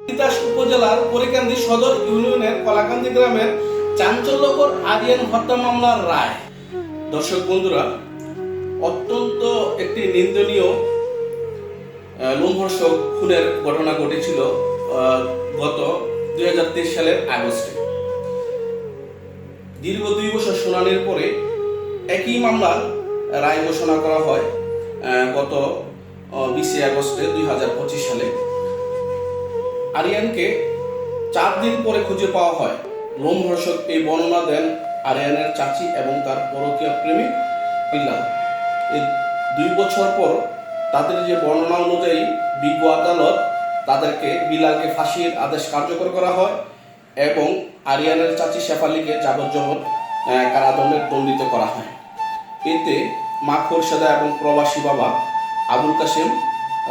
তিতাস উপজেলার পরিকান্দি সদর ইউনিয়নের কলাকান্দি গ্রামের চাঞ্চল্যকর আরিয়ান হত্যা মামলার রায়। দর্শক বন্ধুরা, অত্যন্ত একটি নিন্দনীয় লোমহর্ষক খুনের ঘটনা ঘটেছিল গত 2023 সালের আগস্টে। দীর্ঘ 2 বছর শুনানির পরে একই মামলার রায় ঘোষণা করা হয় গত 20 আগস্টে 2025 সালে। আরিয়ানকে 4 দিন পরে খুঁজে পাওয়া হয়। লোমহর্ষক এই বর্ণনা দেন আরিয়ানের চাচি এবং তার পরকীয়া প্রেমিক বিল্লাল। এই 2 বছর পর তাদের যে বর্ণনা অনুযায়ী বিজ্ঞ আদালত তাদেরকে বিল্লালকে ফাঁসির আদেশ কার্যকর করা হয় এবং আরিয়ানের চাচি শেফালিকে যাবজ্জীবন কারাদণ্ডে দণ্ডিত করা হয়। এতে মা খোরশেদা এবং প্রবাসী বাবা আবুল কাশেম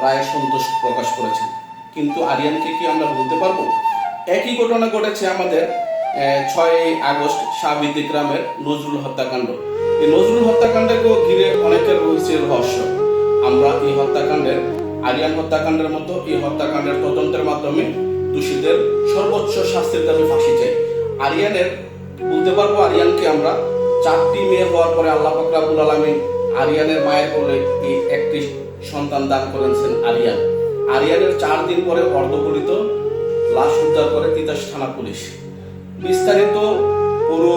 রায়ে সন্তোষ প্রকাশ করেছেন। কিন্তু আরিয়ানকে কি আমরা বলতে পারবো? একই ঘটনা ঘটেছে আমাদের 6 আগস্ট শাহবিদ্দি গ্রামের নজরুল হত্যাকাণ্ড। এই নজরুল হত্যাকাণ্ডকেও ঘিরে অনেকের রয়েছে রহস্য। আমরা এই হত্যাকাণ্ডের আরিয়ান হত্যাকাণ্ডের মতো এই হত্যাকাণ্ডের তদন্তের মাধ্যমে দোষীদের সর্বোচ্চ শাস্তির দাবি ফাঁসি চাই। আরিয়ানের বলতে পারবো, আরিয়ানকে আমরা 4টি মেয়ে হওয়ার পরে আল্লাহ পাক রব্বুল আলামিন আরিয়ানের মায়ের কোলে এই একটি সন্তান দান করেছেন আরিয়ান। আরিয়ানের 4 দিন পরে অর্ধগলিত লাশ উদ্ধার করে তিতাস থানা পুলিশ। বিস্তারিত পুরো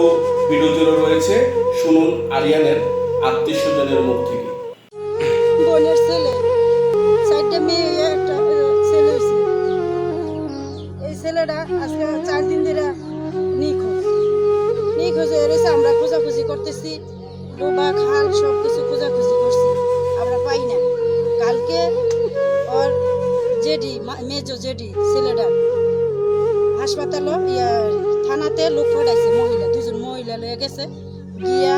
ভিডিও জুড়ে রয়েছে, শুনুন আরিয়ানের আত্মীয়স্বজনের মুখ থেকে। বোনের ছেলে, 4টা মেয়ে, একটা ছেলে হয়েছে। এই ছেলেটা আজকে 4 দিন ধরে নিখোঁজ রয়েছে। আমরা খোঁজাখুঁজি করতেছি, ডোবা খাল সব কিছু খোঁজাখুঁজি করছি, আমরা পাই না। কালকে ওর জেডি, মেজো জেডি ছেলেটা হাসপাতালে থানাতে লোক পাঠাইছে, মহিলা 2জন মহিলা লয়ে গেছে। গিয়া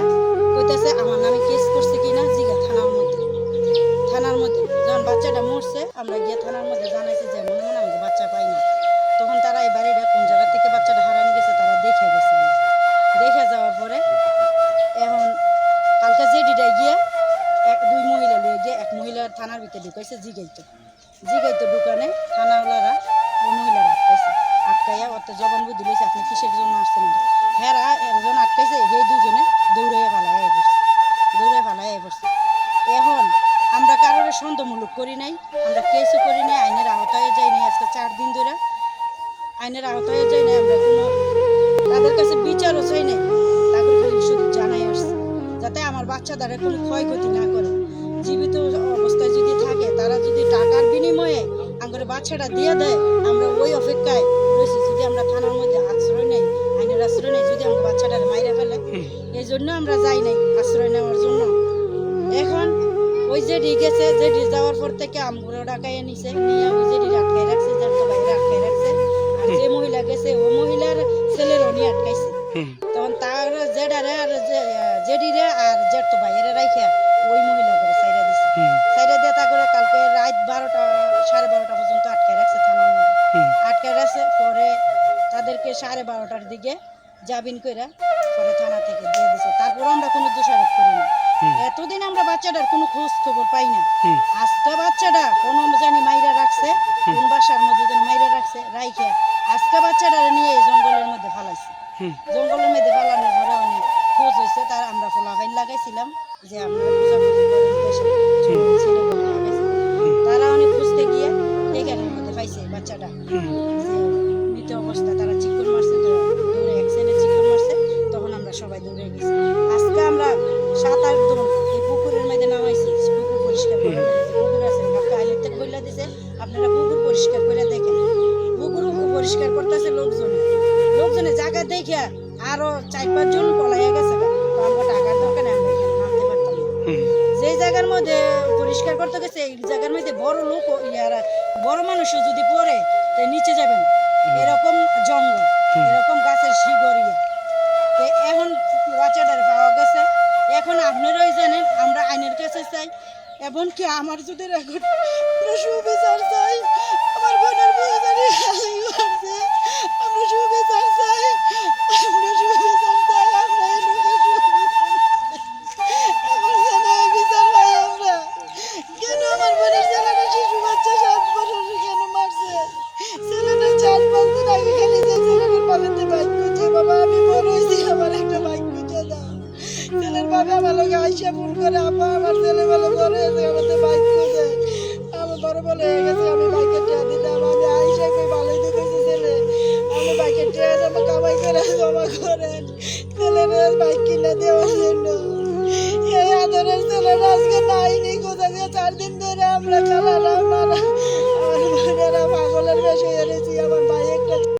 কইতেছে আমার নামে কেস করছে কিনা জিগা থানার মধ্যে যখন বাচ্চাটা মরছে, আমরা গিয়ে থানার মধ্যে জানাইছি যে মনে মনে আমাকে বাচ্চা পাই না। তখন তারা এই বাড়িটা কোন জায়গা থেকে বাচ্চাটা হারানো গেছে তারা দেখে গেছে। দেখে যাওয়ার পরে এখন কালকে জেডিটা গিয়ে 2 মহিলা লয়ে গিয়ে এক মহিলার থানার ভিতরে ঢুকাইছে জিগাইতো দোকানে থানাওয়ালারা ওই মহিলারা আটকাইয়া অত জবানবন্দি লইছে, আপনি কিসের জন্য আসছেন? হেরা একজন আটকাইছে, সেই 2জনে দৌড়ে ফালাই পড়ছে। এখন আমরা কারোর সন্দেহমূলক করি নাই, আমরা কেসও করি নাই, আইনের আওতায় যাই নাই। আজকে 4 দিন ধরে আইনের আওতায় যাই নাই, আমরা কোনো তাদের কাছে বিচারও চাই নাই। তাদের খালি শুধু জানাই আসছে যাতে আমার বাচ্চাদের কোনো ক্ষয়ক্ষতি না করে। জীবিত অবস্থায় যদি থাকে, তারা যদি টাকার বিনিময়ে আমাদের বাচ্চাটা দিয়ে দেয়, আমরা ওই অপেক্ষায় রয়েছি। যদি আমরা থানার মধ্যে আশ্রয় নেই, আইনের আশ্রয় নেই, যদি আমার বাচ্চাটা মাইরা ফেলে, এই জন্য আমরা যাই নাই আশ্রয় নেওয়ার জন্য। এখন ওই জেডি গেছে, জেডি যাওয়ার পর থেকে আমগুলো ডাকাইয়া নিছে, নিয়ে ওই জেডি আটকাই রাখছে, যার তো বাইরে আটকাই রাখছে। আর যে মহিলা গেছে ও মহিলার ছেলের উনি আটকাইছে। তখন তার জেডারে আর জেডিরে আর জেড তো বাইরে রাইখা ওই মহিলা করে সাইরা দিছে। সাইরা দিয়ে তা করে কালকে রাত 12টা 12:30 পর্যন্ত আটকাই রাখছে থানার মধ্যে। আটকাই রাখছে পরে তাদেরকে 12:30টার দিকে জামিন কইরা পরে থানা থেকে দিয়ে দিছে। তারপর আমরা কোনো দোষারোপ করি না। এতদিন আমরা বাচ্চাটার কোনো খোঁজ খবর পাই না। আজকে বাচ্চাটা কোনো জানি মাইরা রাখছে, কোন বাসার মধ্যে যেন মাইরা রাখছে, রাইখা আজকে বাচ্চাটা নিয়ে এই জঙ্গলের মধ্যে ফালাইছে। জঙ্গলের মধ্যে ফালানোর পরে অনেক খোঁজ হয়েছে, তার আমরা ফলাফাইন লাগাইছিলাম যে আমরা খোঁজাখুঁজি করেন ছেলেগুলো লাগাইছিলাম। তারা অনেক খুঁজতে গিয়ে এখানের মধ্যে পাইছে বাচ্চাটা মৃত অবস্থা। তারা চিকন মারছে, দৌড়ে এক ছেলে চিকন মারছে, তখন আমরা সবাই দৌড়ে গেছি। আজকে আমরা 7-8 জন এই পুকুরের মধ্যে নামাইছি, পুকুর পরিষ্কার করে পুকুর আছে আইলের থেকে বইলা দিছে আপনারা পুকুর পরিষ্কার করে দেখেন। পুকুর পরিষ্কার করতেছে লোকজনে জায়গা দেখে আরো 4-5 জন পলাইয়া গেছে। আমরা টাকার দরকার নেই, আমরা এখানে নামতে পারতাম না। যে জায়গার মধ্যে পরিষ্কার করতে গেছে এই জায়গার মধ্যে বড় লোক বড় মানুষও যদি পড়ে তো নিচে যাবেন, এরকম জঙ্গল, এরকম গাছের শিগড়িয়া। এখন বাচ্চাটার পাওয়া গেছে। এখন আপনারাই জানেন আমরা আইনের কাছে চাই, এমনকি আমার যদি রেকর্ড সুবিচার চাই, আমার বোনের বিয়ে খালি করছে, আমরা সুবিচার চাই, আমরা সুবিচার চাই, আমরা এই লোকের সুবিচার এখন যেন বিচার পাই আমরা। কেন আমার বোনের ছেলেটা শিশু বাচ্চা 7 বছর কেন মারছে? ছেলেটা চার পাঁচ দিন আগে খালি যে ছেলেটার বাবাতে বাইক খুঁজছে, বাবা আমি বড় হয়েছি, আমার একটা বাইক খুঁজে দাও। ছেলের বাবা আমার লোক আইসা ফোন করে, আপা আমার ছেলে বলে বড় হয়েছে, আমাদের বাইক খুঁজে। আমার বড় বলে হয়ে গেছে, আমি বাইকের টিয়া দিতাম, আমি আইসা কই ভালোই তো কইছে ছেলে, আমি বাইকের টিয়া জমা কামাই করে জমা করেন ছেলের বাইক কিনে দেওয়ার জন্য। এই আদরের ছেলেরা আজকে নাইনি, কোথায় 4 দিন ধরে আমরা খালারা মারা আমার বোনেরা পাগলের বেশ হয়ে গেছি। আমার ভাই একটা